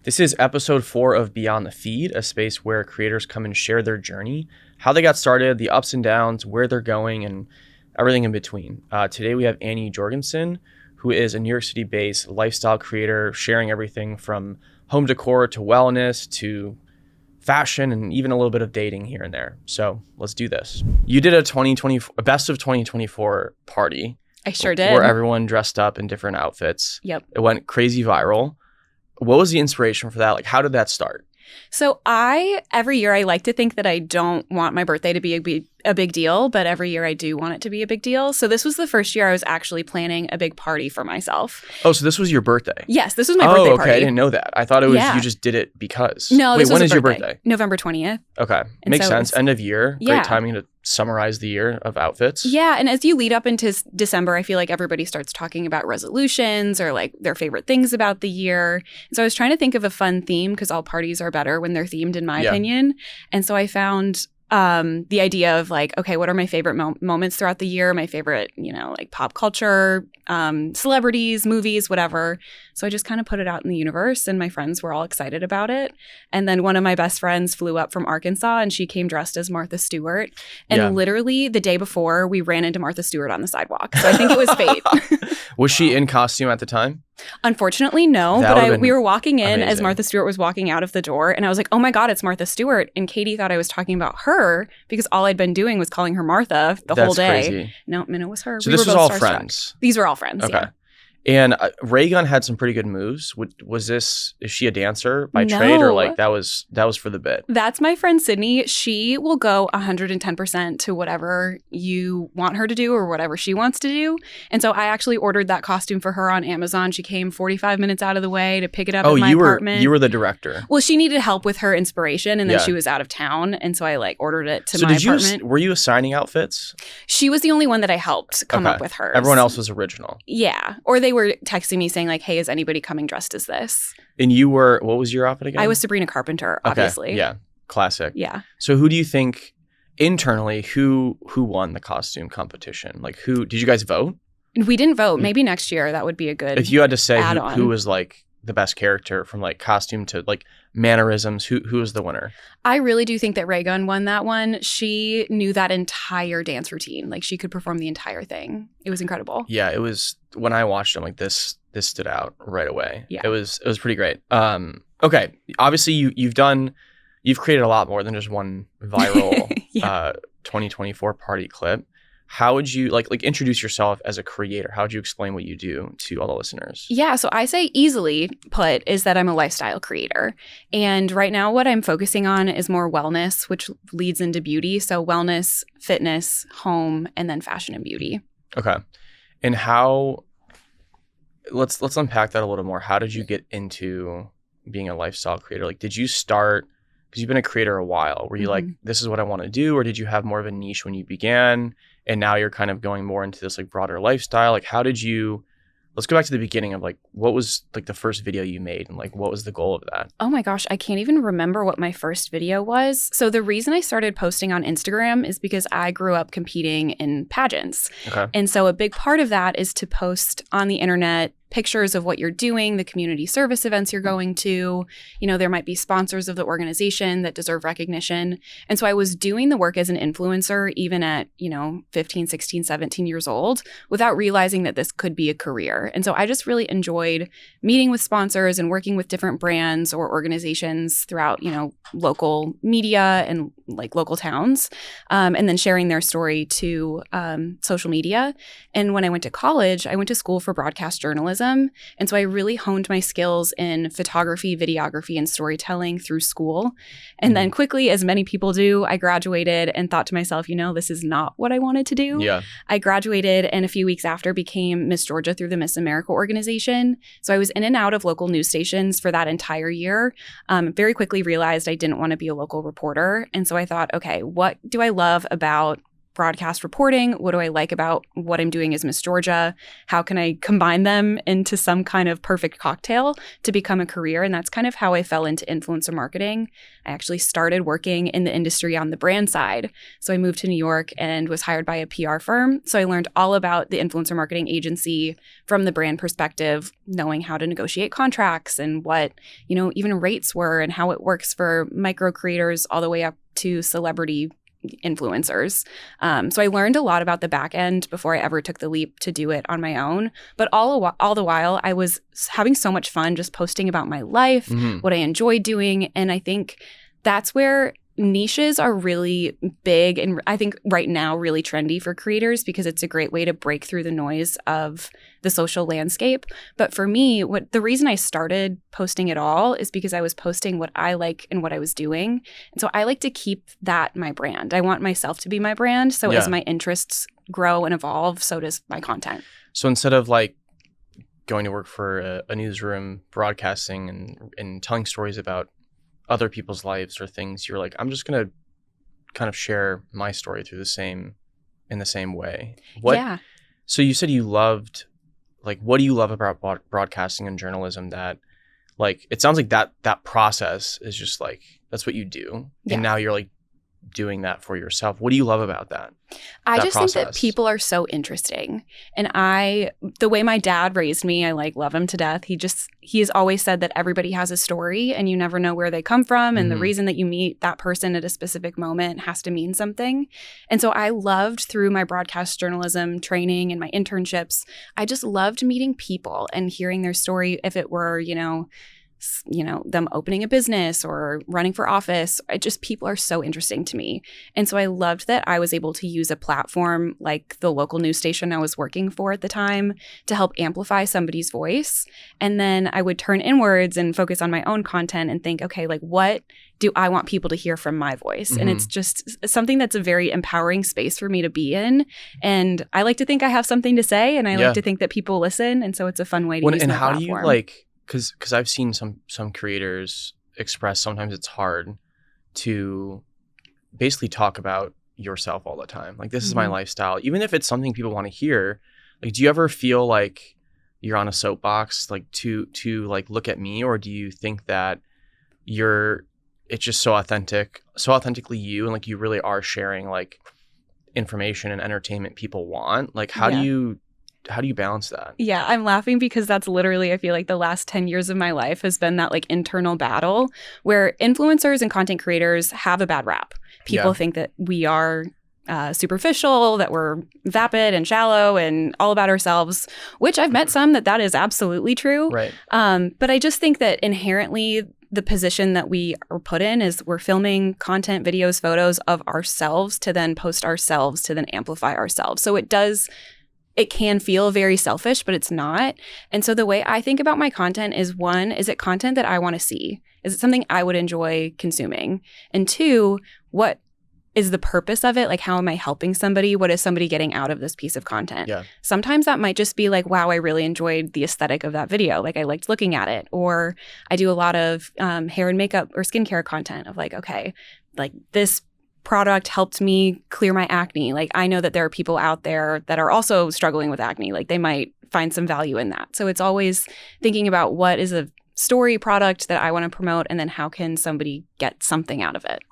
This is episode 4 of Beyond the Feed, a space where creators come and share their journey, how they got started, the ups and downs, where they're going, and everything in between. Today we have Annie Jorgensen, who is a New York City-based lifestyle creator, sharing everything from home decor to wellness to fashion and even a little bit of dating here and there. So let's do this. You did a best of 2024 party. I sure did. Where everyone dressed up in different outfits. Yep. It went crazy viral. What was the inspiration for that? Like, how did that start? So every year I like to think that I don't want my birthday to be a big deal, but every year I do want it to be a big deal. So this was the first year I was actually planning a big party for myself. Oh, so this was your birthday? Yes, this was my birthday party. Oh, okay. I didn't know that. I thought it was you just did it because. No, Wait, when is your birthday? November 20th. Okay. Makes sense. End of year. Yeah. Great timing to summarize the year of outfits. Yeah. And as you lead up into December, I feel like everybody starts talking about resolutions or like their favorite things about the year. And so I was trying to think of a fun theme because all parties are better when they're themed, in my opinion. And so I found the idea of like, okay, what are my favorite moments throughout the year? My favorite, like pop culture, celebrities, movies, whatever. So I just kind of put it out in the universe and my friends were all excited about it. And then one of my best friends flew up from Arkansas and she came dressed as Martha Stewart. And literally the day before we ran into Martha Stewart on the sidewalk. So I think it was fate. Was she in costume at the time? Unfortunately, no. But we were walking in as Martha Stewart was walking out of the door. And I was like, oh my God, it's Martha Stewart. And Katie thought I was talking about her because all I'd been doing was calling her Martha the whole day. Crazy. No, it was her. So this was all friends? These were all friends, okay. Yeah. And Raygun had some pretty good moves. Is she a dancer by trade or like that was for the bit? That's my friend Sydney. She will go 110% to whatever you want her to do or whatever she wants to do. And so I actually ordered that costume for her on Amazon. She came 45 minutes out of the way to pick it up in my apartment. You were the director. Well, she needed help with her inspiration and then she was out of town. And so I ordered it to my apartment. Were you assigning outfits? She was the only one that I helped come up with hers. Everyone else was original. Yeah. Or they were texting me saying like, hey, is anybody coming dressed as this? And you were, what was your outfit again? I was Sabrina Carpenter, obviously. Okay. Yeah. Classic. Yeah. So who do you think internally, who won the costume competition? Like did you guys vote? We didn't vote. Maybe next year that would be a good If you had to say who was like the best character from like costume to like mannerisms, who was the winner? I really do think that Raygun won that one. She knew that entire dance routine. Like she could perform the entire thing. It was incredible. Yeah, it was. When I watched it, I'm like, this stood out right away. Yeah. It was pretty great. Okay. Obviously you've created a lot more than just one viral 2024 party clip. How would you like introduce yourself as a creator? How would you explain what you do to all the listeners? Yeah, so I say easily put is that I'm a lifestyle creator. And right now what I'm focusing on is more wellness, which leads into beauty. So wellness, fitness, home, and then fashion and beauty. Okay. And let's unpack that a little more. How did you get into being a lifestyle creator? Like, did you start, because you've been a creator a while, were you like, this is what I want to do? Or did you have more of a niche when you began? And now you're kind of going more into this like broader lifestyle. Like, let's go back to the beginning of like, what was like the first video you made and like, what was the goal of that? Oh my gosh, I can't even remember what my first video was. So the reason I started posting on Instagram is because I grew up competing in pageants. Okay. And so a big part of that is to post on the internet pictures of what you're doing, the community service events you're going to. There might be sponsors of the organization that deserve recognition. And so I was doing the work as an influencer even at, 15, 16, 17 years old without realizing that this could be a career. And so I just really enjoyed meeting with sponsors and working with different brands or organizations throughout, local media and like local towns, and then sharing their story to social media. And when I went to college, I went to school for broadcast journalism. And so I really honed my skills in photography, videography, and storytelling through school. And then quickly, as many people do, I graduated and thought to myself, this is not what I wanted to do. Yeah. I graduated and a few weeks after became Miss Georgia through the Miss America organization. So I was in and out of local news stations for that entire year. Very quickly realized I didn't want to be a local reporter. And so I thought, okay, what do I love about broadcast reporting? What do I like about what I'm doing as Miss Georgia? How can I combine them into some kind of perfect cocktail to become a career? And that's kind of how I fell into influencer marketing. I actually started working in the industry on the brand side. So I moved to New York and was hired by a PR firm. So I learned all about the influencer marketing agency from the brand perspective, knowing how to negotiate contracts and what, even rates were and how it works for micro creators all the way up to celebrity influencers. So I learned a lot about the back end before I ever took the leap to do it on my own. But all the while, I was having so much fun just posting about my life, what I enjoy doing. And I think that's where niches are really big and I think right now really trendy for creators because it's a great way to break through the noise of the social landscape. But for me, the reason I started posting at all is because I was posting what I like and what I was doing. And so I like to keep that my brand. I want myself to be my brand. So as my interests grow and evolve, so does my content. So instead of like going to work for a newsroom broadcasting and telling stories about other people's lives or things, you're like, I'm just going to kind of share my story in the same way. Yeah. So you said you loved, like, what do you love about broadcasting and journalism that, like, it sounds like that process is just like, that's what you do. Yeah. And now you're like doing that for yourself. What do you love about that? I just think that people are so interesting. And the way my dad raised me, I like love him to death. He has always said that everybody has a story and you never know where they come from. And the reason that you meet that person at a specific moment has to mean something. And so I loved through my broadcast journalism training and my internships, I just loved meeting people and hearing their story. If it were, them opening a business or running for office. People are so interesting to me. And so I loved that I was able to use a platform like the local news station I was working for at the time to help amplify somebody's voice. And then I would turn inwards and focus on my own content and think, okay, like what do I want people to hear from my voice? And it's just something that's a very empowering space for me to be in. And I like to think I have something to say and I like to think that people listen. And so it's a fun way to use my platform. And how do you because I've seen some creators express sometimes it's hard to basically talk about yourself all the time. Like, this is my lifestyle. Even if it's something people want to hear, like, do you ever feel like you're on a soapbox, like to like look at me? Or do you think that it's just so authentically you and like you really are sharing like information and entertainment people want? Like, how do you balance that? Yeah, I'm laughing because that's literally, I feel like the last 10 years of my life has been that like internal battle where influencers and content creators have a bad rap. People think that we are superficial, that we're vapid and shallow and all about ourselves, which I've met some that is absolutely true. Right. But I just think that inherently the position that we are put in is we're filming content, videos, photos of ourselves to then post ourselves to then amplify ourselves. So it can feel very selfish, but it's not. And so the way I think about my content is, one, is it content that I want to see? Is it something I would enjoy consuming? And two, what is the purpose of it? Like, how am I helping somebody? What is somebody getting out of this piece of content? Yeah. Sometimes that might just be like, wow, I really enjoyed the aesthetic of that video. Like, I liked looking at it. Or I do a lot of hair and makeup or skincare content of like, okay, like this product helped me clear my acne. Like, I know that there are people out there that are also struggling with acne. Like, they might find some value in that. So it's always thinking about what is a story product that I want to promote, and then how can somebody get something out of it?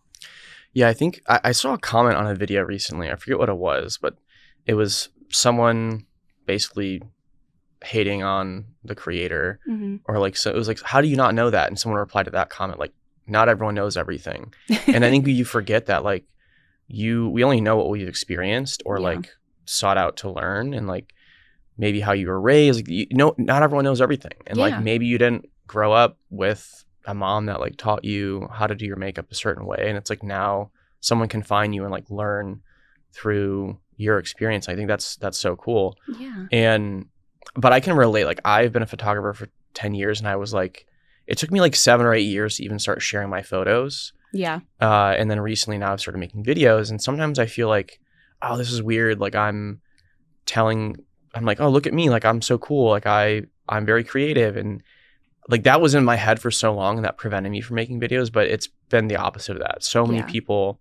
Yeah, I think I saw a comment on a video recently. I forget what it was, but it was someone basically hating on the creator, or like, so it was like, how do you not know that? And someone replied to that comment like, not everyone knows everything. And I think you forget that like we only know what we've experienced or like sought out to learn, and like maybe how you were raised. Like, not everyone knows everything. And like maybe you didn't grow up with a mom that like taught you how to do your makeup a certain way. And it's like now someone can find you and like learn through your experience. I think that's so cool. Yeah. But I can relate. Like, I've been a photographer for 10 years and I was like, it took me like 7 or 8 years to even start sharing my photos. Yeah. And then recently now I've started making videos, and sometimes I feel like, oh, this is weird. Like I'm like, oh, look at me. Like, I'm so cool. Like I'm very creative. And like that was in my head for so long, and that prevented me from making videos, but it's been the opposite of that. So many people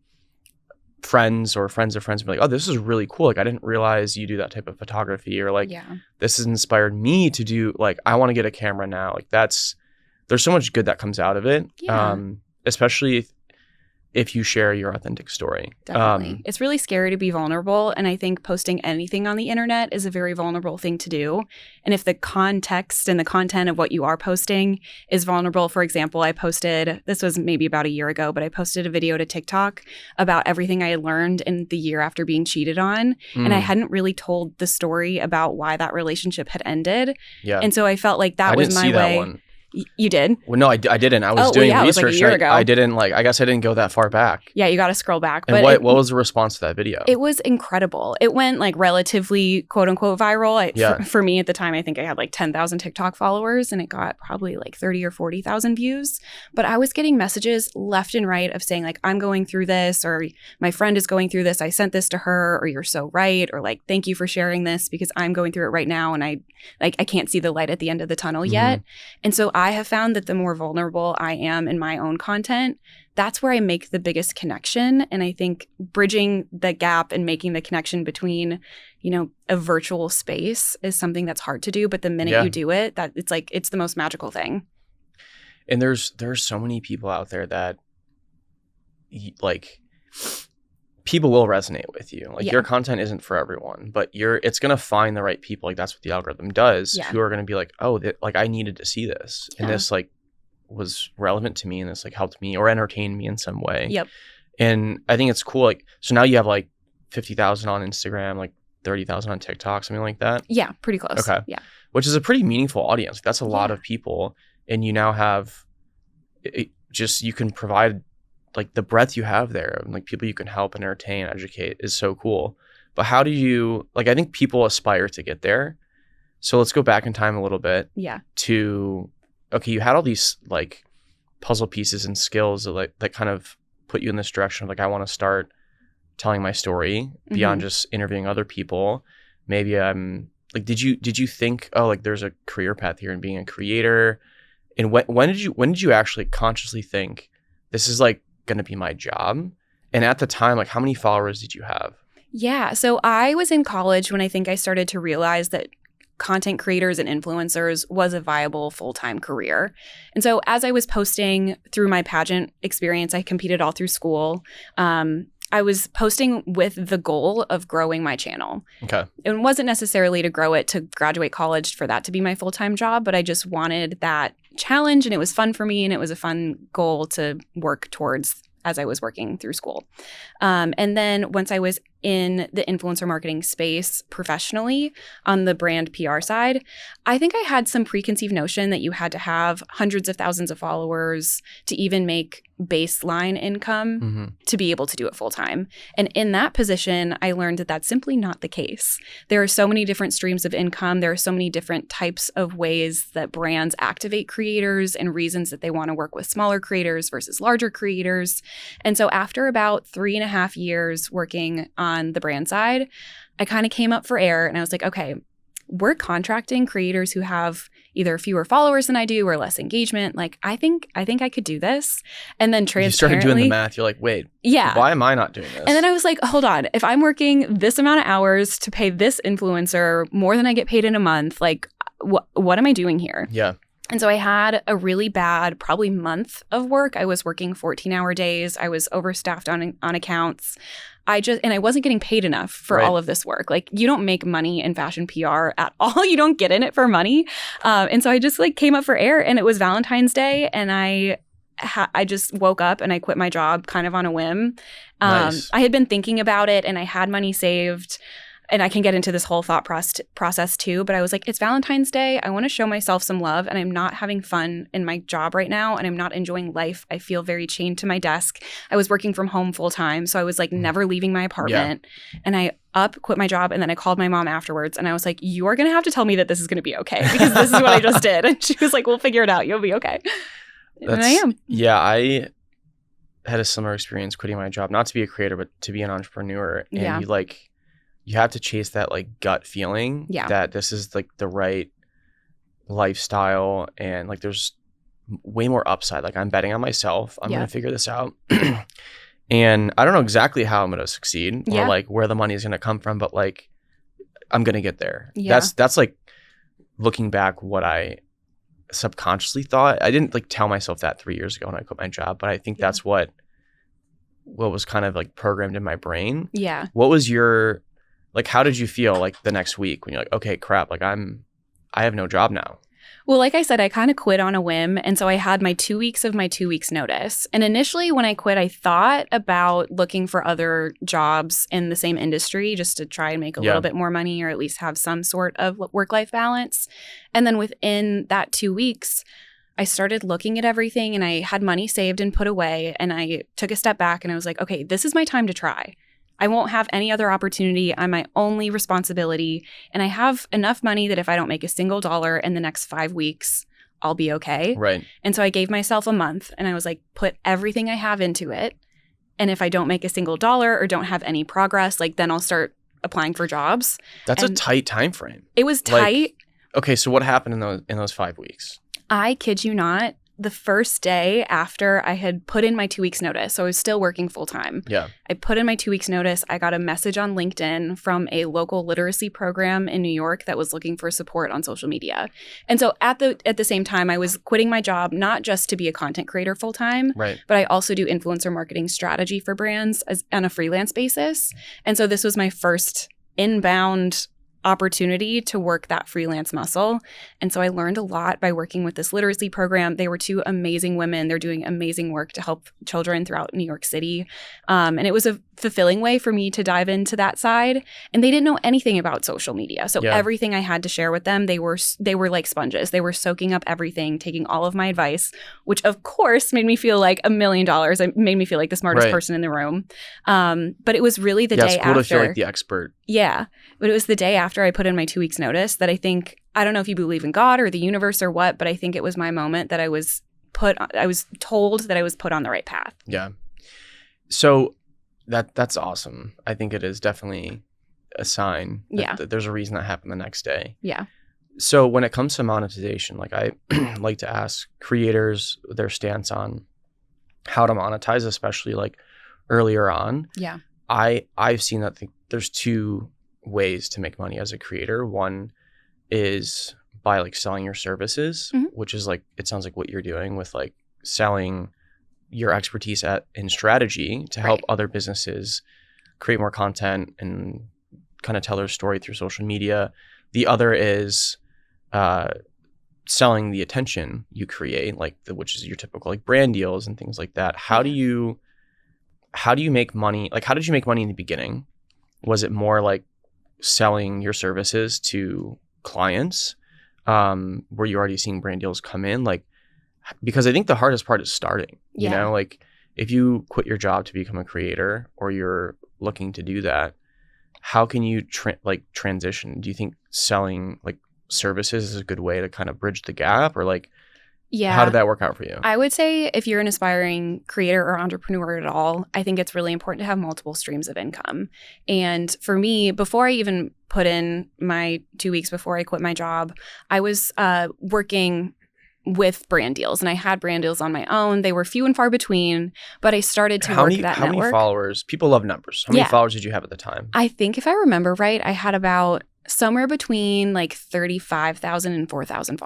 friends or friends of friends be like, oh, this is really cool. Like, I didn't realize you do that type of photography, or like, Yeah. this has inspired me to do, like, I want to get a camera now. Like, there's so much good that comes out of it. Yeah. Especially if you share your authentic story. Definitely. It's really scary to be vulnerable. And I think posting anything on the internet is a very vulnerable thing to do. And if the context and the content of what you are posting is vulnerable, for example, this was maybe about a year ago, but I posted a video to TikTok about everything I had learned in the year after being cheated on. And I hadn't really told the story about why that relationship had ended. Yeah. And so I felt like that was my way. That one. You did? Well, no, I didn't. I was doing research. It was like a year ago. I didn't I guess I didn't go that far back. Yeah, you got to scroll back. And but what was the response to that video? It was incredible. It went like relatively quote unquote viral. For me at the time, I think I had like 10,000 TikTok followers and it got probably like 30 or 40,000 views. But I was getting messages left and right of saying like, I'm going through this, or my friend is going through this. I sent this to her, or you're so right. Or like, thank you for sharing this because I'm going through it right now. And I can't see the light at the end of the tunnel yet. And so I have found that the more vulnerable I am in my own content, that's where I make the biggest connection. And I think bridging the gap and making the connection between, a virtual space is something that's hard to do. But the minute you do it, that it's the most magical thing. And there's so many people out there that like people will resonate with you. Like your content isn't for everyone, but it's going to find the right people. Like that's what the algorithm does, who are going to be like, oh, like I needed to see this. And this like was relevant to me, and this like helped me or entertained me in some way. Yep. And I think it's cool. Like, so now you have like 50,000 on Instagram, like 30,000 on TikTok, something like that. Yeah. Pretty close. Okay. Yeah. Which is a pretty meaningful audience. That's a lot of people. And you now have you can provide like the breadth you have there, and like people you can help and entertain, educate is so cool. But how do you, like, I think people aspire to get there. So let's go back in time a little bit. Yeah. Okay, you had all these like puzzle pieces and skills that kind of put you in this direction of like, I want to start telling my story beyond just interviewing other people. Maybe like, did you think, oh, like there's a career path here in being a creator? And when did you actually consciously think this is like going to be my job? And at the time, like how many followers did you have? Yeah. So I was in college when I think I started to realize that content creators and influencers was a viable full-time career. And so as I was posting through my pageant experience, I competed all through school. I was posting with the goal of growing my channel. Okay. It wasn't necessarily to grow it to graduate college for that to be my full-time job, but I just wanted that challenge, and it was fun for me, and it was a fun goal to work towards as I was working through school. And then once I was in the influencer marketing space professionally on the brand PR side, I think I had some preconceived notion that you had to have hundreds of thousands of followers to even make baseline income to be able to do it full time. And in that position, I learned that that's simply not the case. There are so many different streams of income. There are so many different types of ways that brands activate creators and reasons that they want to work with smaller creators versus larger creators. And so after about 3.5 years working on the brand side, I kind of came up for air and I was like, okay, we're contracting creators who have either fewer followers than I do or less engagement. Like, I think I could do this. And then transparently— You started doing the math. You're like, wait, why am I not doing this? And then I was like, hold on. If I'm working this amount of hours to pay this influencer more than I get paid in a month, like, what am I doing here? Yeah. And so I had a really bad, probably month of work. I was working 14-hour days. I was overstaffed on accounts. I wasn't getting paid enough for all of this work. Like, you don't make money in fashion PR at all. You don't get in it for money. And so I just like came up for air, and it was Valentine's Day, and I just woke up and I quit my job kind of on a whim. Nice. I had been thinking about it, and I had money saved. And I can get into this whole thought process too, but I was like, it's Valentine's Day. I want to show myself some love, and I'm not having fun in my job right now, and I'm not enjoying life. I feel very chained to my desk. I was working from home full time, so I was like never leaving my apartment. Yeah. And I quit my job, and then I called my mom afterwards, and I was like, you are going to have to tell me that this is going to be okay, because this is what I just did. And she was like, we'll figure it out. You'll be okay. And I am. Yeah, I had a similar experience quitting my job, not to be a creator, but to be an entrepreneur. And you have to chase that like gut feeling that this is like the right lifestyle, and like there's way more upside. Like, I'm betting on myself. I'm going to figure this out. And I don't know exactly how I'm going to succeed or Yeah. like where the money is going to come from, but like I'm going to get there. Yeah. That's like looking back what I subconsciously thought. I didn't like tell myself that 3 years ago when I quit my job, but I think that's what was kind of like programmed in my brain. Yeah. What was your, like, how did you feel like the next week when you're like, okay, crap, like I have no job now? Well, like I said, I kind of quit on a whim. And so I had my 2 weeks of my 2 weeks notice. And initially when I quit, I thought about looking for other jobs in the same industry just to try and make a little bit more money or at least have some sort of work-life balance. And then within that 2 weeks, I started looking at everything and I had money saved and put away. And I took a step back and I was like, okay, this is my time to try. I won't have any other opportunity. I'm my only responsibility. And I have enough money that if I don't make a single dollar in the next 5 weeks, I'll be okay. Right. And so I gave myself a month and I was like, put everything I have into it. And if I don't make a single dollar or don't have any progress, like then I'll start applying for jobs. That's a tight time frame. It was tight. Okay, so what happened in those 5 weeks? I kid you not, the first day after I had put in my 2 weeks notice, so I was still working full time. Yeah. I put in my 2 weeks notice. I got a message on LinkedIn from a local literacy program in New York that was looking for support on social media. And so at the same time, I was quitting my job, not just to be a content creator full time, right, but I also do influencer marketing strategy for brands on a freelance basis. And so this was my first inbound opportunity to work that freelance muscle. And so I learned a lot by working with this literacy program. They were two amazing women. They're doing amazing work to help children throughout New York City. And it was a fulfilling way for me to dive into that side. And they didn't know anything about social media. So everything I had to share with them, they were like sponges. They were soaking up everything, taking all of my advice, which of course made me feel like $1 million. It made me feel like the smartest person in the room. But it was really the day after. Yeah, it's cool to feel like the expert. Yeah. But it was the day after I put in my 2 weeks notice that I don't know if you believe in God or the universe or what, but I think it was my moment that I was told that I was put on the right path. Yeah. So that's awesome. I think it is definitely a sign that there's a reason that happened the next day. Yeah. So when it comes to monetization, like I like to ask creators their stance on how to monetize, especially like earlier on. Yeah. I've seen that there's two ways to make money as a creator. One is by like selling your services, which is like, it sounds like what you're doing with like selling your expertise in strategy to help other businesses create more content and kind of tell their story through social media. The other is selling the attention you create, like which is your typical like brand deals and things like that. How do you make money? Like, how did you make money in the beginning? Was it more like selling your services to clients? Were you already seeing brand deals come in? Like, because I think the hardest part is starting, you know, like if you quit your job to become a creator or you're looking to do that, how can you transition? Do you think selling like services is a good way to kind of bridge the gap, or like, how did that work out for you? I would say if you're an aspiring creator or entrepreneur at all, I think it's really important to have multiple streams of income. And for me, before I even put in my 2 weeks before I quit my job, I was working with brand deals, and I had brand deals on my own. They were few and far between, but I started to work that network. How many followers? People love numbers. How many followers did you have at the time? I think if I remember right, I had about somewhere between like 35,000 and 40,000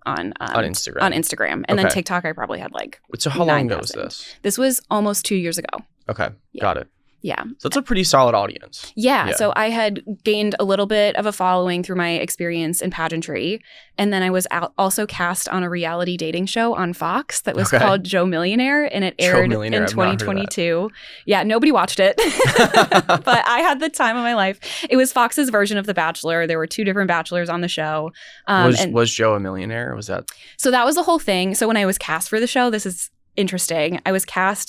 on Instagram. On Instagram. And then TikTok, I probably had like So how long ago was this? This was almost 2 years ago. Okay. Got it. Yeah. So that's a pretty solid audience. Yeah. So I had gained a little bit of a following through my experience in pageantry. And then I was also cast on a reality dating show on Fox that was called Joe Millionaire. And it aired in 2022. Yeah. Nobody watched it. But I had the time of my life. It was Fox's version of The Bachelor. There were 2 different bachelors on the show. Was Joe a millionaire? Or was that? So that was the whole thing. So when I was cast for the show, this is interesting. I was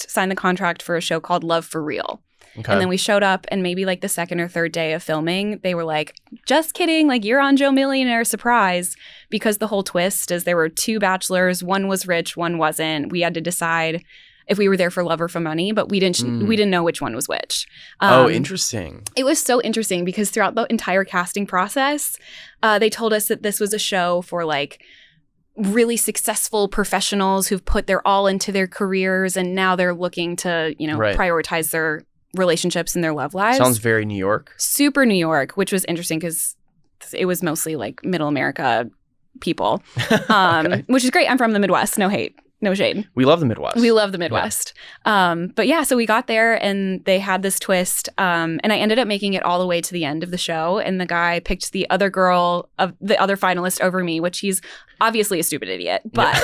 signed the contract for a show called Love for Real. Okay. And then we showed up, and maybe like the second or third day of filming, they were like, just kidding, like you're on Joe Millionaire, surprise. Because the whole twist is there were 2 bachelors, one was rich, one wasn't. We had to decide if we were there for love or for money, but we didn't know which one was which. Interesting. It was so interesting because throughout the entire casting process, they told us that this was a show for like really successful professionals who've put their all into their careers and now they're looking to, Right. prioritize their relationships and their love lives. Sounds very New York. Super New York, which was interesting because it was mostly like middle America people, Okay. which is great. I'm from the Midwest. No hate. No shade. We love the Midwest. We love the Midwest. But yeah, so we got there and they had this twist. And I ended up making it all the way to the end of the show. And the guy picked the other girl of the other finalist over me, which he's obviously a stupid idiot. But,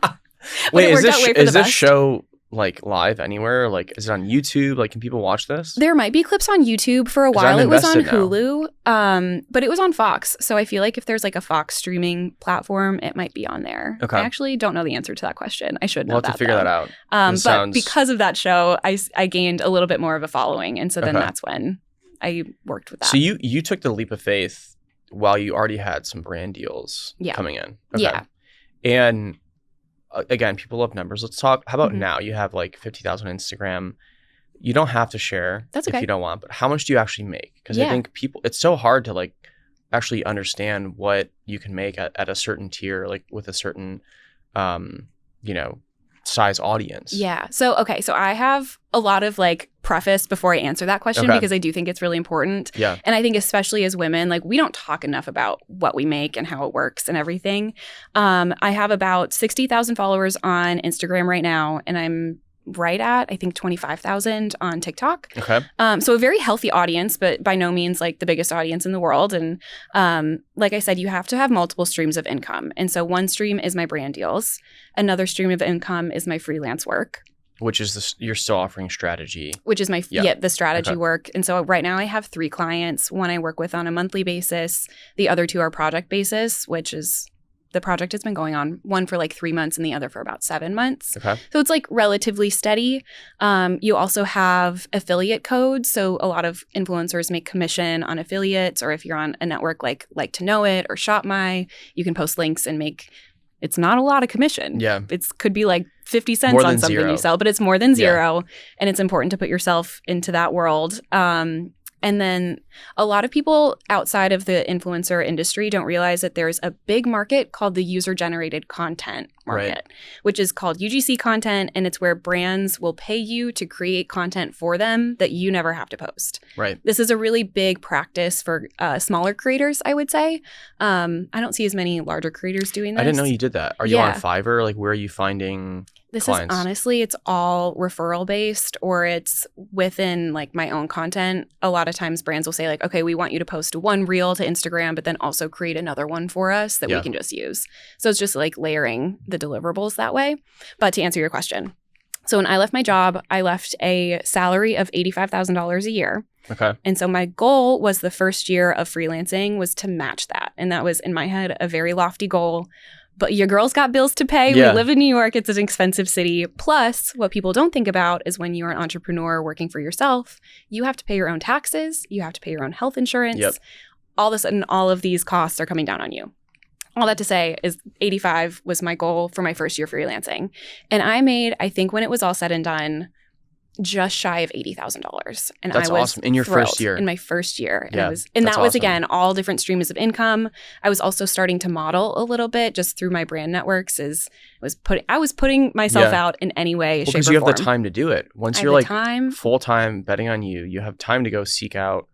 but Wait, it is worked this out way for is the this best. show like live anywhere? Like, is it on YouTube? Like, can people watch this? There might be clips on YouTube. For a 'Cause while, I'm it was on invested now. Hulu, but it was on Fox. So I feel like if there's like a Fox streaming platform, it might be on there. Okay. I actually don't know the answer to that question. I should know We'll have that. to figure though. that out. But This sounds- because of that show, I gained a little bit more of a following, and so then Okay. that's when I worked with that. So you took the leap of faith while you already had some brand deals Yeah. coming in. Yeah. And again, people love numbers. Let's talk. How about Mhm. now? You have like 50,000 on Instagram. You don't have to share That's if okay. you don't want, but how much do you actually make? Because I Yeah. think it's so hard to like actually understand what you can make at a certain tier, like with a certain, size audience. Yeah. So I have a lot of like preface before I answer that question Okay. because I do think it's really important. Yeah. And I think especially as women, like we don't talk enough about what we make and how it works and everything. I have about 60,000 followers on Instagram right now, and I'm right at, I think, 25,000 on TikTok. Okay. So a very healthy audience, but by no means like the biggest audience in the world. And like I said, you have to have multiple streams of income. And so one stream is my brand deals. Another stream of income is my freelance work, Which is you're still offering strategy. which is my Yeah. the strategy Okay. work. And so right now I have 3 clients. One I work with on a monthly basis. The other 2 are project basis, which is the project has been going on, one for like 3 months and the other for about 7 months. Okay. So it's like relatively steady. You also have affiliate codes. So a lot of influencers make commission on affiliates, or if you're on a network like To Know It or Shop My, you can post links and make, it's not a lot of commission. Yeah. It could be like 50 cents More on than something zero. you sell, but it's more than Yeah. 0. And it's important to put yourself into that world. And then a lot of people outside of the influencer industry don't realize that there's a big market called the user-generated content market, Right. which is called UGC content. And it's where brands will pay you to create content for them that you never have to post. Right. This is a really big practice for smaller creators, I would say. I don't see as many larger creators doing this. I didn't know you did that. Are you on Yeah. Fiverr? Like, where are you finding This clients? is honestly, it's all referral based, or it's within like my own content. A lot of times brands will say like, okay, we want you to post one reel to Instagram, but then also create another one for us that Yeah. we can just use. So it's just like layering the deliverables that way. But to answer your question, so when I left my job, I left a salary of $85,000 a year. Okay. And so my goal was the first year of freelancing was to match that. And that was in my head a very lofty goal. But your girl's got bills to pay. Yeah. We live in New York. It's an expensive city. Plus, what people don't think about is when you're an entrepreneur working for yourself, you have to pay your own taxes. You have to pay your own health insurance. Yep. All of a sudden, all of these costs are coming down on you. All that to say is 85 was my goal for my first year freelancing. And I made, I think when it was all said and done, just shy of $80,000. And That's I was awesome. In your first thrilled year. in my first year. And, Yeah, that was that's awesome. again, all different streams of income. I was also starting to model a little bit just through my brand networks. I was putting myself Yeah. out in any way, Well, shape, because or you have form. the time to do it. Once I you're have like the time. full time betting on you, you have time to go seek out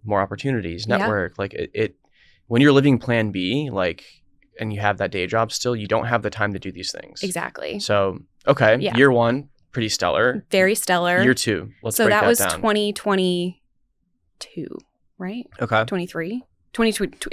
more opportunities, Yeah. network. Like it when you're living plan B, like, and you have that day job still, you don't have the time to do these things. Exactly. So, okay. Yeah. Year 1, pretty stellar. Very stellar. Year 2, let's so break that that was down. 2022, right? Okay. 23? It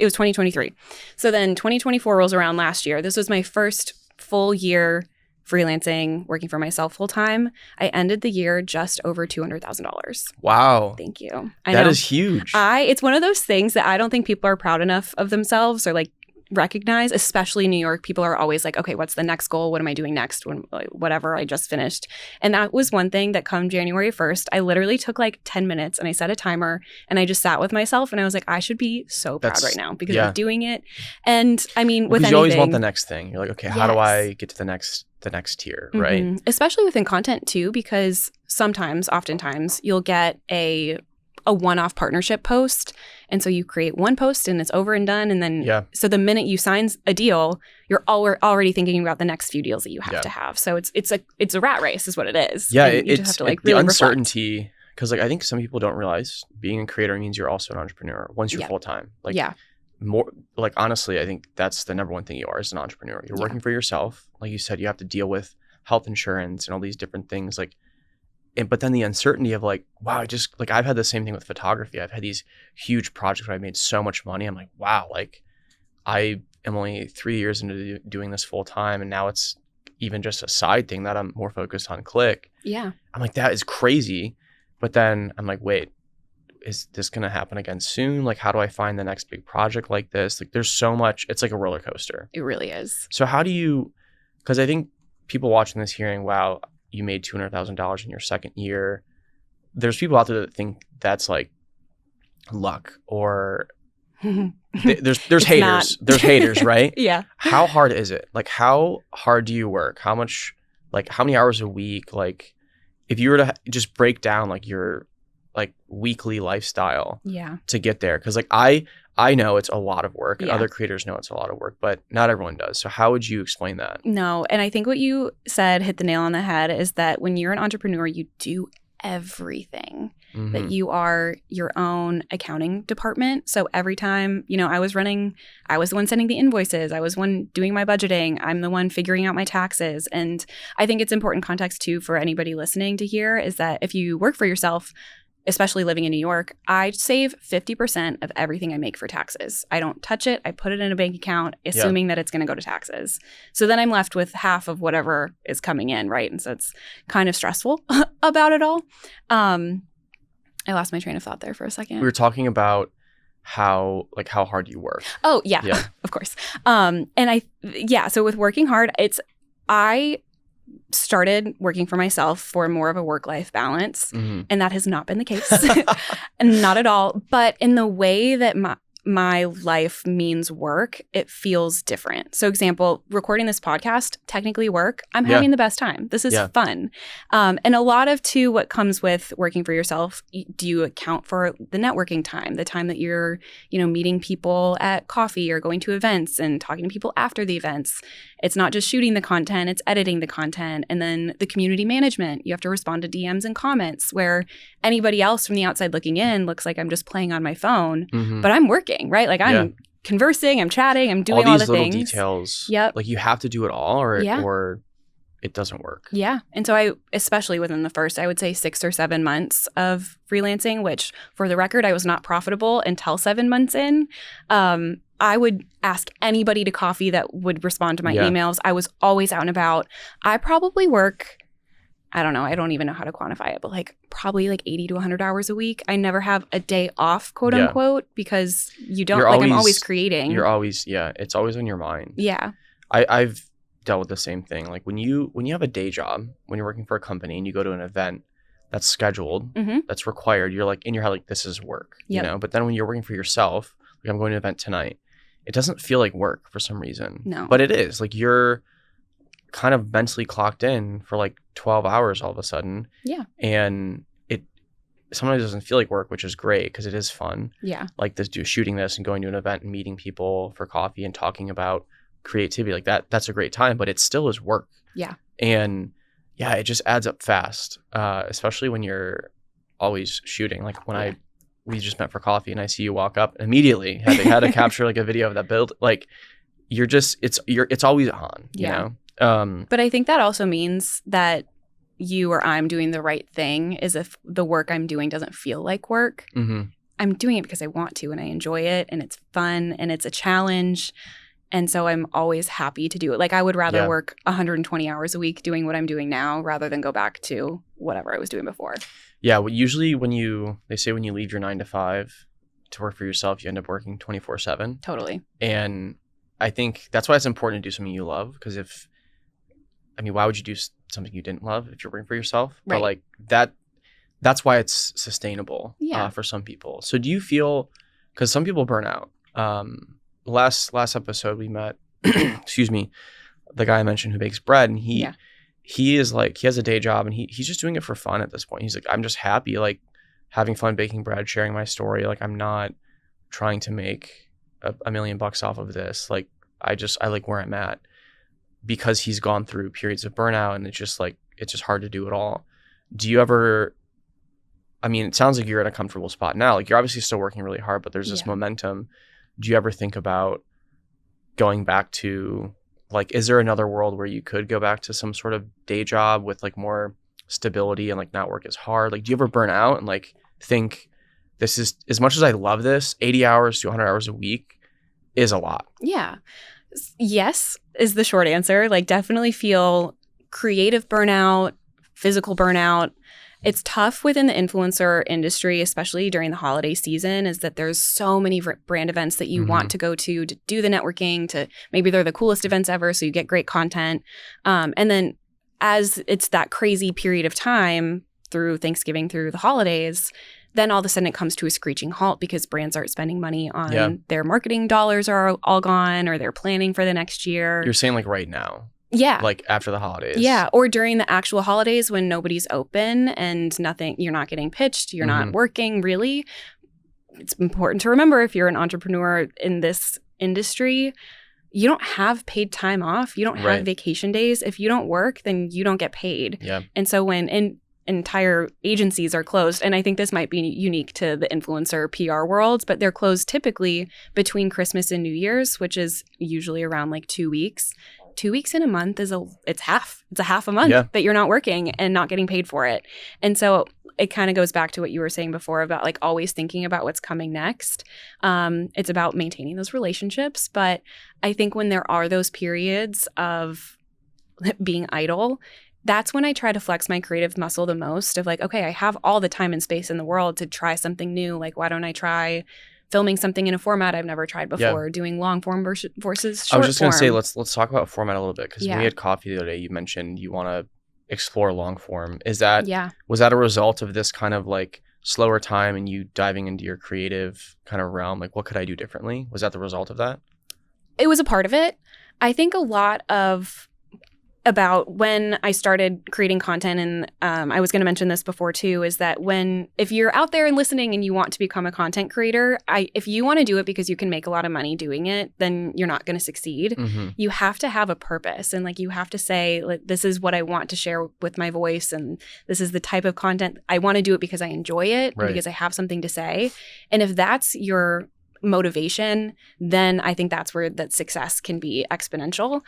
was 2023. So then 2024 rolls around last year. This was my first full year freelancing, working for myself full time. I ended the year just over $200,000. Wow. Thank you. I That know. is huge. It's one of those things that I don't think people are proud enough of themselves or like recognize, especially in New York. People are always like, okay, what's the next goal? What am I doing next? Whatever I just finished. And that was one thing that come January 1st, I literally took like 10 minutes and I set a timer and I just sat with myself and I was like, I should be so proud That's- right now because yeah. I'm doing it. And I mean, with Because anything, you always want the next thing. You're like, okay, how do Yes. I get to the next tier, right? Mhm. Especially within content too, because oftentimes you'll get a a one-off partnership post. And so you create one post and it's over and done. And then, so the minute you sign a deal, you're already thinking about the next few deals that you have to have. So it's a rat race is what it is. Yeah. And you just have to like really the uncertainty, because like I think some people don't realize being a creator means you're also an entrepreneur once you're full-time. Like more like honestly, I think that's the number one thing you are as an entrepreneur. You're working for yourself. Like you said, you have to deal with health insurance and all these different things. Like, but then the uncertainty of like, wow, I've had the same thing with photography. I've had these huge projects where I made so much money. I'm like, wow, like I am only 3 years into doing this full time. And now it's even just a side thing that I'm more focused on Click. Yeah. I'm like, that is crazy. But then I'm like, wait, is this going to happen again soon? Like, how do I find the next big project like this? Like, there's so much, it's like a roller coaster. It really is. So how do you, because I think people watching this hearing, wow, you made $200,000 in your second year. There's people out there that think that's like luck or there's haters. Not. There's haters, right? Yeah. How hard is it? Like, how hard do you work? How much, like how many hours a week? Like if you were to just break down like your like weekly lifestyle to get there. Cause like I know it's a lot of work and other creators know it's a lot of work, but not everyone does. So how would you explain that? No. And I think what you said hit the nail on the head is that when you're an entrepreneur, you do everything. That you are your own accounting department. So every time, I was the one sending the invoices. I was the one doing my budgeting. I'm the one figuring out my taxes. And I think it's important context too for anybody listening to hear is that if you work for yourself, especially living in New York, I save 50% of everything I make for taxes. I don't touch it. I put it in a bank account, assuming that it's going to go to taxes. So then I'm left with half of whatever is coming in, right? And so it's kind of stressful about it all. I lost my train of thought there for a second. We were talking about how hard you work. Oh, yeah. Of course. So with working hard, I started working for myself for more of a work-life balance, and that has not been the case. And not at all. But in the way that my life means work, it feels different. So example, recording this podcast, technically work, I'm having the best time. This is fun. And a lot of too, what comes with working for yourself, do you account for the networking time, the time that you're, meeting people at coffee or going to events and talking to people after the events. It's not just shooting the content, it's editing the content. And then the community management, you have to respond to DMs and comments where anybody else from the outside looking in looks like I'm just playing on my phone, but I'm working, right? Like I'm conversing, I'm chatting, I'm doing all the things. All these little details. Yep. Like you have to do it all or it doesn't work. Yeah. And so I, especially within the first, I would say 6 or 7 months of freelancing, which for the record, I was not profitable until 7 months in. I would ask anybody to coffee that would respond to my emails. I was always out and about. I probably work, I don't know, I don't even know how to quantify it, but probably 80 to 100 hours a week. I never have a day off, quote unquote, because I'm always creating. You're always, it's always on your mind. Yeah. I've dealt with the same thing. Like when you have a day job, when you're working for a company and you go to an event that's scheduled, that's required, you're like in your head, like this is work, But then when you're working for yourself, like I'm going to an event tonight, it doesn't feel like work for some reason. No. But it is. Like you're kind of mentally clocked in for 12 hours all of a sudden. Yeah. And it sometimes doesn't feel like work, which is great because it is fun. Yeah. Like shooting this and going to an event and meeting people for coffee and talking about creativity like that's a great time, but it still is work. Yeah. And it just adds up fast, especially when you're always shooting. Like when we just met for coffee and I see you walk up immediately had to capture a video of that build. Like it's always on, you know? But I think that also means that you or I'm doing the right thing is if the work I'm doing doesn't feel like work. I'm doing it because I want to and I enjoy it and it's fun and it's a challenge. And so I'm always happy to do it. I would rather work 120 hours a week doing what I'm doing now rather than go back to whatever I was doing before. Yeah. Well, usually they say when you leave your 9 to 5 to work for yourself, you end up working 24/7. Totally. And I think that's why it's important to do something you love. Because why would you do something you didn't love if you're working for yourself? Right. But that's why it's sustainable for some people. So do you feel, because some people burn out. Last episode we met, excuse me, the guy I mentioned who bakes bread, and he is he has a day job and he's just doing it for fun at this point. He's like, I'm just happy having fun baking bread, sharing my story. Like, I'm not trying to make a million bucks off of this. Like, I like where I'm at, because he's gone through periods of burnout, and it's just hard to do it all. Do you ever, I mean, it sounds like you're in a comfortable spot now. Like, you're obviously still working really hard, but there's this momentum. Do you ever think about going back to, like, is there another world where you could go back to some sort of day job with like more stability and like not work as hard? Like, do you ever burn out and like think, this is, as much as I love this, 80 hours to 100 hours a week is a lot? Yeah. Yes is the short answer. Like, definitely feel creative burnout, physical burnout. It's tough within the influencer industry, especially during the holiday season, is that there's so many brand events that you want to go to do the networking, to maybe they're the coolest events ever, so you get great content. And then as it's that crazy period of time through Thanksgiving, through the holidays, then all of a sudden it comes to a screeching halt because brands aren't spending money on their marketing dollars are all gone, or they're planning for the next year. You're saying like right now? Yeah. Like after the holidays? Yeah. Or during the actual holidays when nobody's open and nothing, you're not getting pitched, you're not working really. It's important to remember, if you're an entrepreneur in this industry, you don't have paid time off. You don't have vacation days. If you don't work, then you don't get paid. Yeah. And so when entire agencies are closed, and I think this might be unique to the influencer PR world, but they're closed typically between Christmas and New Year's, which is usually around like 2 weeks. 2 weeks in a month is it's half a month that you're not working and not getting paid for it. And so it kind of goes back to what you were saying before about like always thinking about what's coming next. It's about maintaining those relationships. But I think when there are those periods of being idle, that's when I try to flex my creative muscle the most, of like, okay, I have all the time and space in the world to try something new. Like, why don't I try filming something in a format I've never tried before, doing long form versus short form. I was just going to say, let's talk about format a little bit, because when we had coffee the other day, you mentioned you want to explore long form. Was that a result of this kind of like slower time and you diving into your creative kind of realm? Like, what could I do differently? Was that the result of that? It was a part of it. I think a lot about when I started creating content, and I was going to mention this before too, is that if you're out there and listening and you want to become a content creator, if you want to do it because you can make a lot of money doing it, then you're not going to succeed. You have to have a purpose, and like you have to say, like, this is what I want to share with my voice, and this is the type of content I want to do it because I enjoy it, and because I have something to say. And if that's your motivation, then I think that's where that success can be exponential.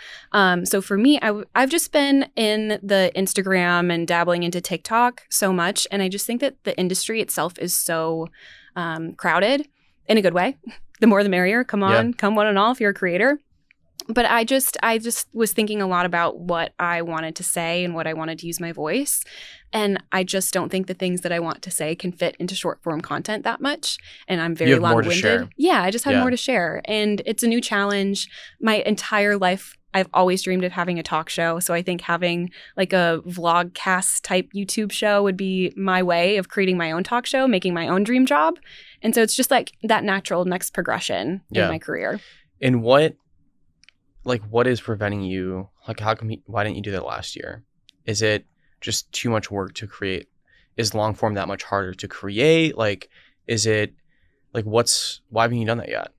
So for me, I've just been in the Instagram and dabbling into TikTok so much, and I just think that the industry itself is so crowded in a good way. The more the merrier. Come on, come one and all if you're a creator. But I just was thinking a lot about what I wanted to say and what I wanted to use my voice. And I just don't think the things that I want to say can fit into short form content that much. And I'm very long-winded. Yeah, I just have more to share. And it's a new challenge. My entire life, I've always dreamed of having a talk show. So I think having like a vlogcast type YouTube show would be my way of creating my own talk show, making my own dream job. And so it's just like that natural next progression in my career. And what is preventing you? Like, why didn't you do that last year? Is it just too much work to create? Is long form that much harder to create? Like, is it like, why haven't you done that yet?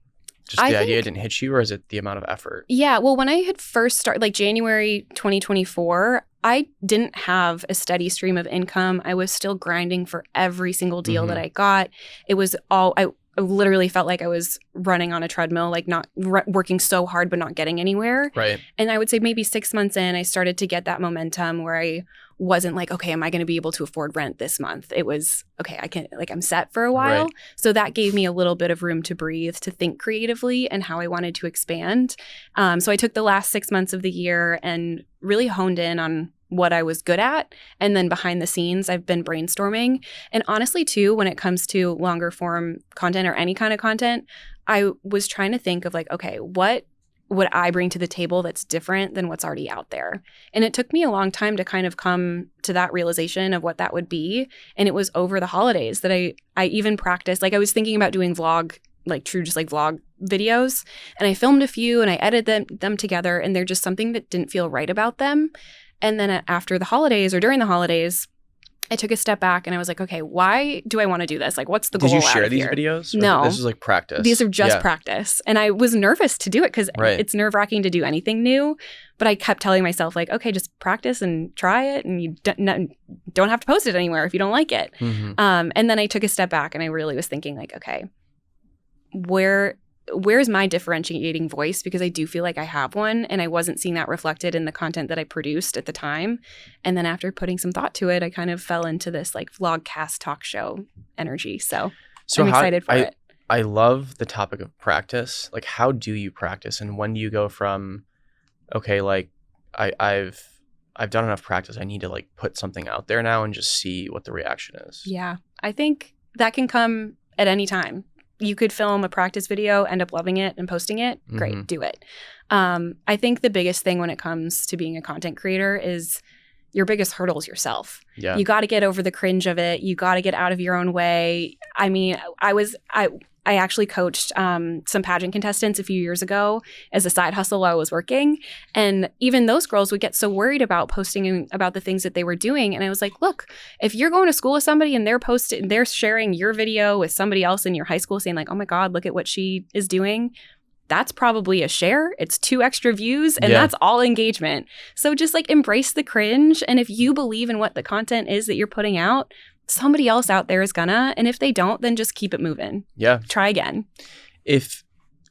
Just the idea didn't hit you, or is it the amount of effort? Yeah. Well, when I had first started, like January 2024, I didn't have a steady stream of income. I was still grinding for every single deal that I got. It was all, I literally felt like I was running on a treadmill, like not working so hard, but not getting anywhere. Right. And I would say maybe 6 months in, I started to get that momentum where I wasn't like, okay, am I going to be able to afford rent this month? It was, okay, I'm set for a while. Right. So that gave me a little bit of room to breathe, to think creatively and how I wanted to expand. So I took the last 6 months of the year and really honed in on what I was good at. And then behind the scenes, I've been brainstorming. And honestly, too, when it comes to longer form content or any kind of content, I was trying to think of like, okay, what would I bring to the table that's different than what's already out there? And it took me a long time to kind of come to that realization of what that would be. And it was over the holidays that I even practiced. Like, I was thinking about doing vlog videos. And I filmed a few and I edited them together. And they're just something that didn't feel right about them. And then after the holidays or during the holidays, I took a step back and I was like, okay, why do I want to do this? Like, what's the goal Did you out share of these here? videos? No. This is like practice. These are just practice. And I was nervous to do it because it's nerve-wracking to do anything new. But I kept telling myself, like, okay, just practice and try it. And you don't have to post it anywhere if you don't like it. Mm-hmm. And then I took a step back and I really was thinking, like, okay, where's my differentiating voice? Because I do feel like I have one, and I wasn't seeing that reflected in the content that I produced at the time. And then after putting some thought to it, I kind of fell into this like vlogcast talk show energy. So I'm excited for it. I love the topic of practice. Like, how do you practice, and when do you go from, okay, like I've done enough practice, I need to like put something out there now and just see what the reaction is? Yeah, I think that can come at any time. You could film a practice video, end up loving it and posting it. Great, do it. I think the biggest thing when it comes to being a content creator is your biggest hurdle is yourself. Yeah. You got to get over the cringe of it. You got to get out of your own way. I mean, I actually coached some pageant contestants a few years ago as a side hustle while I was working. And even those girls would get so worried about posting about the things that they were doing. And I was like, look, if you're going to school with somebody and they're sharing your video with somebody else in your high school saying like, oh my God, look at what she is doing. That's probably a share. It's 2 extra views and that's all engagement. So just like embrace the cringe. And if you believe in what the content is that you're putting out, somebody else out there is gonna. And if they don't, then just keep it moving. Yeah. Try again. If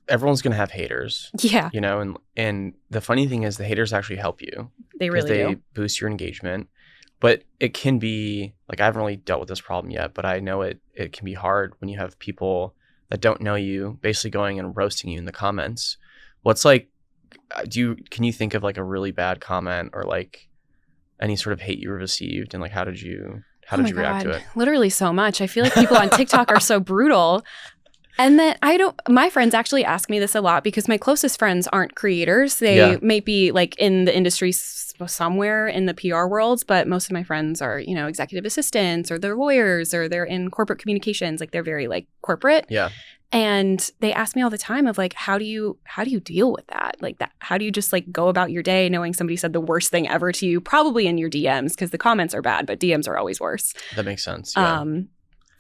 everyone's gonna have haters. Yeah. You know, and the funny thing is the haters actually help you. They really do. They boost your engagement. But it can be, like, I haven't really dealt with this problem yet, but I know it can be hard when you have people that don't know you basically going and roasting you in the comments. What's like, can you think of like a really bad comment or like any sort of hate you received, and like how did you react to it? Literally so much. I feel like people on TikTok are so brutal. And then my friends actually ask me this a lot because my closest friends aren't creators. They may be like in the industry somewhere in the PR world, but most of my friends are, you know, executive assistants or they're lawyers or they're in corporate communications. Like they're very like corporate. Yeah. And they ask me all the time of like, how do you deal with that? Like that, how do you just like go about your day knowing somebody said the worst thing ever to you, probably in your DMs, because the comments are bad, but DMs are always worse. That makes sense. Yeah. And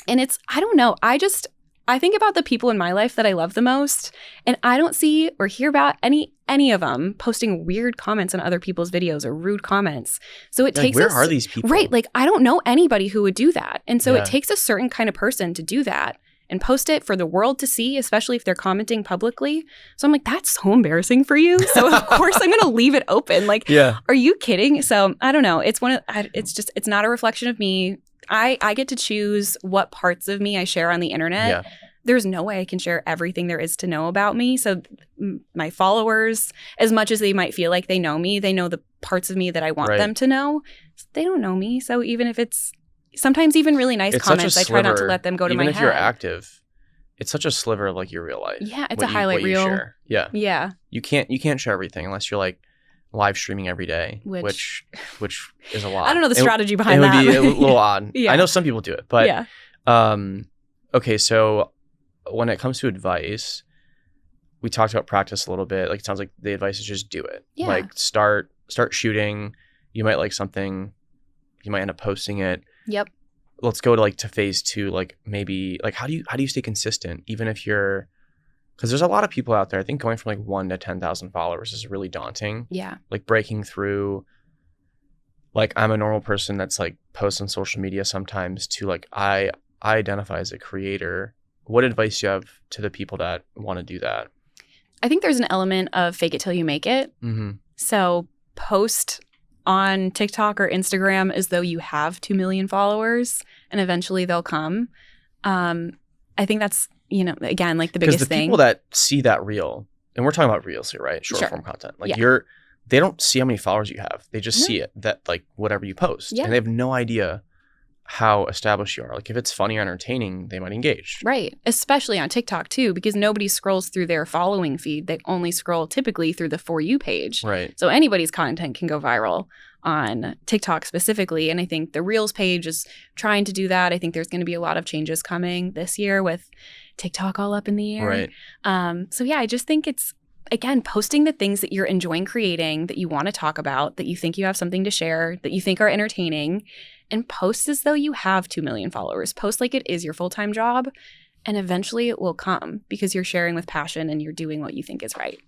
it's, I don't know. I think about the people in my life that I love the most, and I don't see or hear about any of them posting weird comments on other people's videos or rude comments. So it takes where are these people? Right. Like I don't know anybody who would do that. And so it takes a certain kind of person to do that and post it for the world to see, especially if they're commenting publicly. So I'm like, that's so embarrassing for you. So of course I'm going to leave it open. Like, are you kidding? So I don't know. It's it's not a reflection of me. I get to choose what parts of me I share on the internet. Yeah. There's no way I can share everything there is to know about me. So my followers, as much as they might feel like they know me, they know the parts of me that I want them to know. They don't know me. So even if it's sometimes even really nice comments, I try not to let them go to my head. Even if you're active, it's such a sliver of like your real life. Yeah, it's a highlight reel. Yeah. Yeah. You can't share everything unless you're like live streaming every day, which is a lot. I don't know the strategy behind that. It would that. be a little odd. Yeah. I know some people do it, but okay, so when it comes to advice, we talked about practice a little bit. Like it sounds like the advice is just do it. Yeah. Like start shooting. You might like something, you might end up posting it. Yep. Let's go to phase 2. Like maybe like how do you stay consistent even if you're, because there's a lot of people out there. I think going from like 1 to 10,000 followers is really daunting. Yeah. Like breaking through. Like I'm a normal person that's like posts on social media sometimes to like I identify as a creator. What advice do you have to the people that want to do that? I think there's an element of fake it till you make it. Mm-hmm. So post on TikTok or Instagram as though you have 2 million followers and eventually they'll come. I think that's, you know, again, like the biggest thing. Because the people that see that reel, and we're talking about reels here, right? Short form content. Like they don't see how many followers you have. They just see it, that like whatever you post. Yeah. And they have no idea how established you are. Like if it's funny or entertaining, they might engage. Right. Especially on TikTok too, because nobody scrolls through their following feed. They only scroll typically through the For You page. Right. So anybody's content can go viral on TikTok specifically. And I think the Reels page is trying to do that. I think there's going to be a lot of changes coming this year with TikTok all up in the air. Right. So yeah, I just think it's, again, posting the things that you're enjoying creating, that you want to talk about, that you think you have something to share, that you think are entertaining, and post as though you have 2 million followers. Post like it is your full-time job, and eventually it will come because you're sharing with passion and you're doing what you think is right.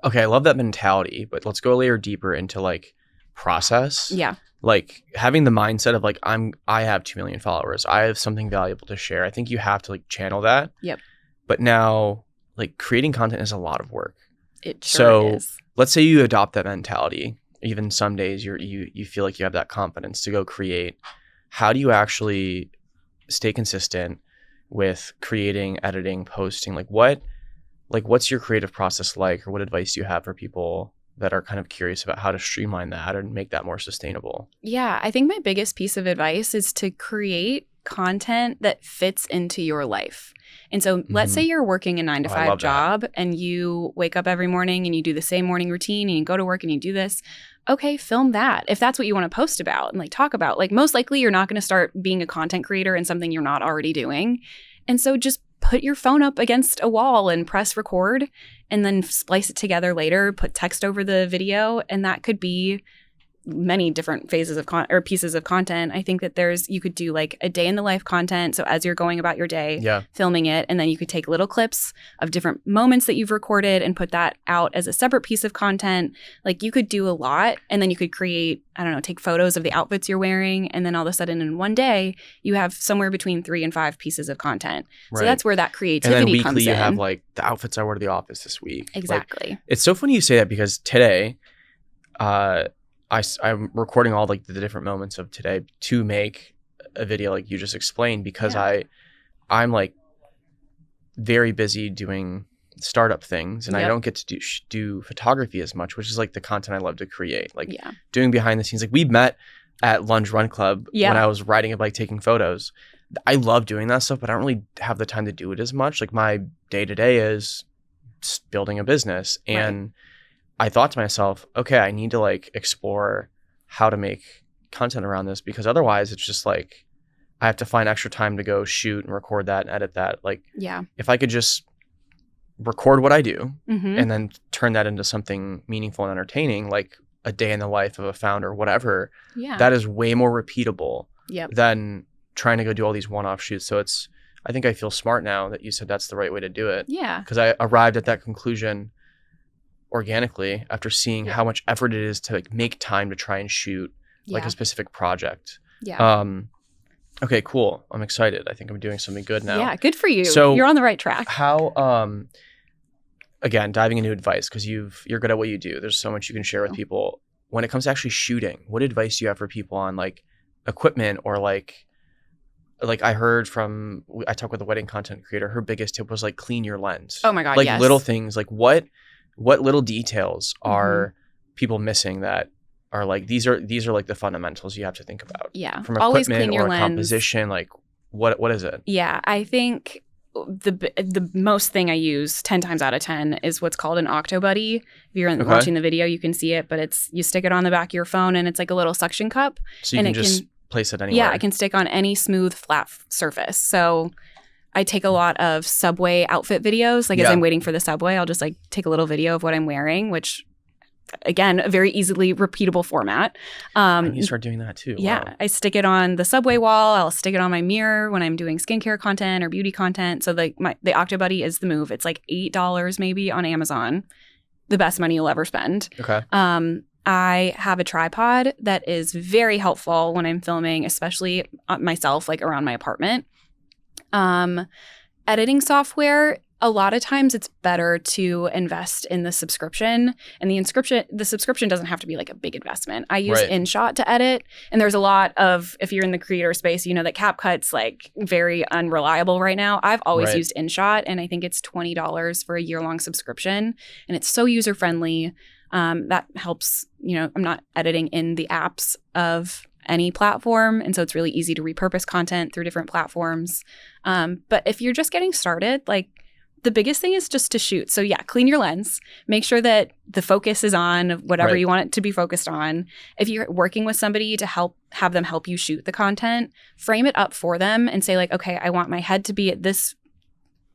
Okay, I love that mentality, but let's go a layer deeper into like process. Yeah. Like having the mindset of like I have 2 million followers. I have something valuable to share. I think you have to like channel that. Yep. But now like creating content is a lot of work. It sure is. Let's say you adopt that mentality. Even some days you feel like you have that confidence to go create. How do you actually stay consistent with creating, editing, posting? What's your creative process like, or what advice do you have for people that are kind of curious about how to streamline that and make that more sustainable? Yeah, I think my biggest piece of advice is to create content that fits into your life. And so let's say you're working a 9-to-5 job and you wake up every morning and you do the same morning routine and you go to work and you do this. Okay, film that if that's what you want to post about and like talk about. Like most likely you're not going to start being a content creator in something you're not already doing. And so just put your phone up against a wall and press record and then splice it together later, put text over the video, and that could be many different phases of pieces of content. I think that you could do like a day in the life content. So as you're going about your day, filming it, and then you could take little clips of different moments that you've recorded and put that out as a separate piece of content. Like you could do a lot, and then you could create, I don't know, take photos of the outfits you're wearing, and then all of a sudden in one day you have somewhere between 3 and 5 pieces of content. Right. So that's where that creativity comes in. And then weekly you have like the outfits I wore to the office this week. Exactly. Like, it's so funny you say that because today, I'm recording all like the different moments of today to make a video like you just explained because I'm like very busy doing startup things and I don't get to do photography as much, which is like the content I love to create, like doing behind the scenes. Like we met at Lunge Run Club when I was riding a bike taking photos. I love doing that stuff, but I don't really have the time to do it as much. Like my day to day is building a business and I thought to myself, okay, I need to like explore how to make content around this because otherwise it's just like I have to find extra time to go shoot and record that and edit that. Like, if I could just record what I do and then turn that into something meaningful and entertaining, like a day in the life of a founder, whatever, that is way more repeatable than trying to go do all these one-off shoots. So I think I feel smart now that you said that's the right way to do it. Yeah. Because I arrived at that conclusion organically after seeing how much effort it is to like make time to try and shoot like a specific project. Okay, cool. I'm excited. I think I'm doing something good now. Yeah, good for you. So you're on the right track. How again, diving into advice because you're good at what you do. There's so much you can share with people. When it comes to actually shooting, what advice do you have for people on like equipment or like I heard I talked with a wedding content creator, her biggest tip was like clean your lens. Oh my God, like little things, like what little details are people missing that are like these are like the fundamentals you have to think about? Yeah. From always equipment clean your or lens. Composition, like what is it? Yeah, I think the most thing I use 10 times out of 10 is what's called an Octobuddy. If you're watching the video, you can see it, but you stick it on the back of your phone and it's like a little suction cup. So you can just place it anywhere. Yeah, it can stick on any smooth, flat surface. So I take a lot of subway outfit videos. Like as I'm waiting for the subway, I'll just like take a little video of what I'm wearing, which again, a very easily repeatable format. I need to start doing that too. Yeah. Wow. I stick it on the subway wall. I'll stick it on my mirror when I'm doing skincare content or beauty content. So the Octobuddy is the move. It's like $8 maybe on Amazon. The best money you'll ever spend. Okay. I have a tripod that is very helpful when I'm filming, especially myself, like around my apartment. Editing software, a lot of times it's better to invest in the subscription, and the subscription doesn't have to be like a big investment. I use InShot to edit, and there's a lot of, if you're in the creator space, you know that CapCut's like very unreliable right now. I've always used InShot, and I think it's $20 for a year-long subscription, and it's so user-friendly. That helps, I'm not editing in the apps of any platform. And so it's really easy to repurpose content through different platforms. But if you're just getting started, like the biggest thing is just to shoot. So yeah, clean your lens, make sure that the focus is on whatever you want it to be focused on. If you're working with somebody to have them help you shoot the content, frame it up for them and say like, okay, I want my head to be at this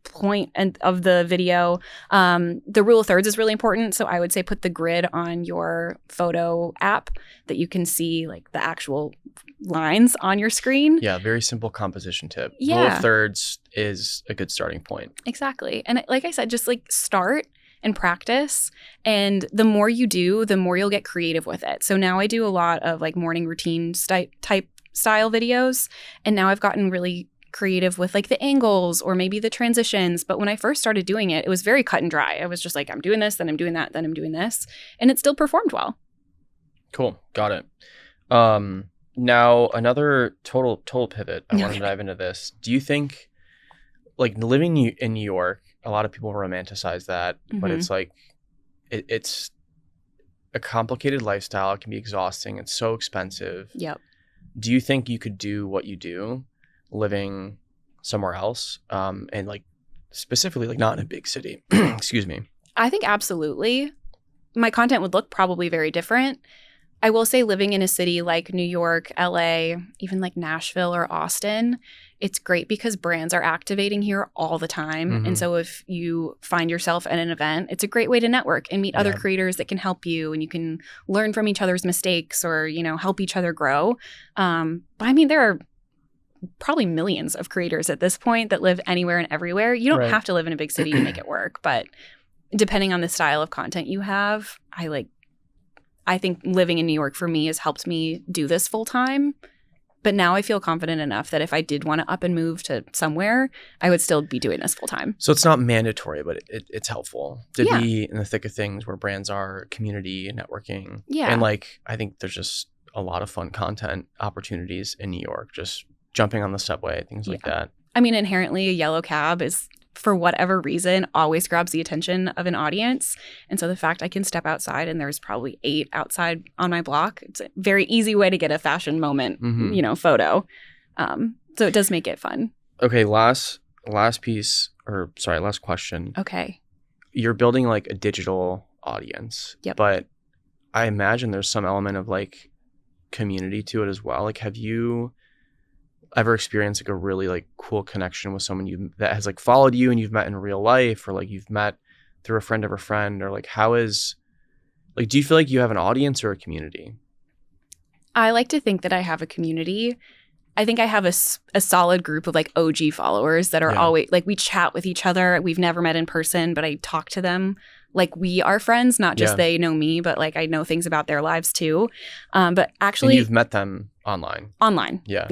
point of the video. The rule of thirds is really important. So I would say put the grid on your photo app that you can see like the actual lines on your screen. Yeah, very simple composition tip. Yeah. Rule of thirds is a good starting point. Exactly. And like I said, just like start and practice. And the more you do, the more you'll get creative with it. So now I do a lot of like morning routine type style videos. And now I've gotten really creative with like the angles or maybe the transitions. But when I first started doing it, it was very cut and dry. I was just like, I'm doing this, then I'm doing that, then I'm doing this. And it still performed well. Cool. Got it. Now another total pivot. I want to dive into this. Do you think like living in New York, a lot of people romanticize that, but it's like, it's a complicated lifestyle. It can be exhausting. It's so expensive. Yep. Do you think you could do what you do living somewhere else? And like specifically like not in a big city, excuse me. I think absolutely. My content would look probably very different. I will say living in a city like New York, LA, even like Nashville or Austin, it's great because brands are activating here all the time. And so if you find yourself at an event, it's a great way to network and meet other creators that can help you, and you can learn from each other's mistakes or, you know, help each other grow. But I mean, there are probably millions of creators at this point that live anywhere and everywhere. You don't have to live in a big city to make it work, but depending on the style of content you have, I think living in New York for me has helped me do this full time. But now I feel confident enough that if I did want to up and move to somewhere, I would still be doing this full time. So it's not mandatory, but it's helpful to be in the thick of things where brands are, community, networking. Yeah. And like, I think there's just a lot of fun content opportunities in New York, just jumping on the subway, things like that. I mean, inherently a yellow cab is, for whatever reason, always grabs the attention of an audience. And so the fact I can step outside and there's probably 8 outside on my block, it's a very easy way to get a fashion moment, you know, photo. So it does make it fun. Okay, last question. Okay. You're building like a digital audience. Yep. But I imagine there's some element of like community to it as well. Like, have you ever experienced like a really like cool connection with someone that has like followed you and you've met in real life, or like you've met through a friend of a friend, or like do you feel like you have an audience or a community? I like to think that I have a community. I think I have a solid group of like OG followers that are always like, we chat with each other. We've never met in person, but I talk to them like we are friends, not just they know me, but like I know things about their lives too. But actually, and you've met them online. Yeah.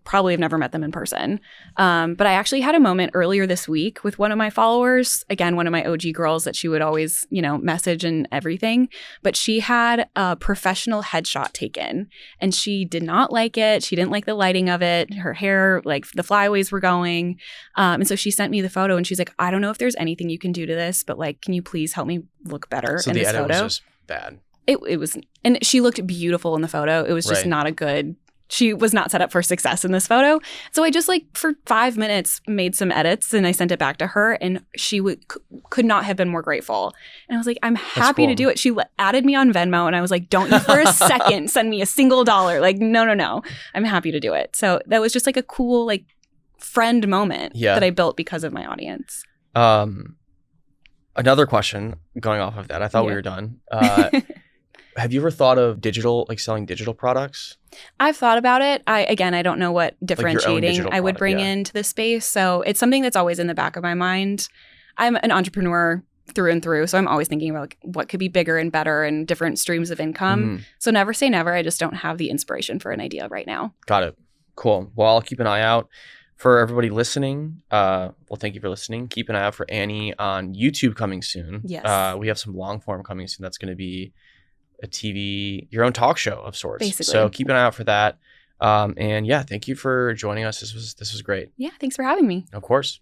Probably have never met them in person. But I actually had a moment earlier this week with one of my followers, again, one of my OG girls that she would always, you know, message and everything. But she had a professional headshot taken and she did not like it. She didn't like the lighting of it. Her hair, like the flyaways were going. And so she sent me the photo and she's like, I don't know if there's anything you can do to this, but like, can you please help me look better in this photo? So the edit was just bad. It was, and she looked beautiful in the photo. It was just not a good... She was not set up for success in this photo. So I just like for 5 minutes made some edits and I sent it back to her and she could not have been more grateful. And I was like, I'm happy to do it. She added me on Venmo and I was like, don't you for a second send me a single dollar. Like, no. I'm happy to do it. So that was just like a cool like friend moment that I built because of my audience. Another question going off of that. I thought we were done. Have you ever thought of selling digital products? I've thought about it. I don't know what differentiating I would bring into the space. So it's something that's always in the back of my mind. I'm an entrepreneur through and through. So I'm always thinking about like, what could be bigger and better and different streams of income. So never say never. I just don't have the inspiration for an idea right now. Got it. Cool. Well, I'll keep an eye out. For everybody listening, thank you for listening. Keep an eye out for Annie on YouTube coming soon. Yes. We have some long form coming soon. That's going to be your own talk show of sorts. Basically. So keep an eye out for that. And thank you for joining us. This was great. Yeah, thanks for having me. Of course.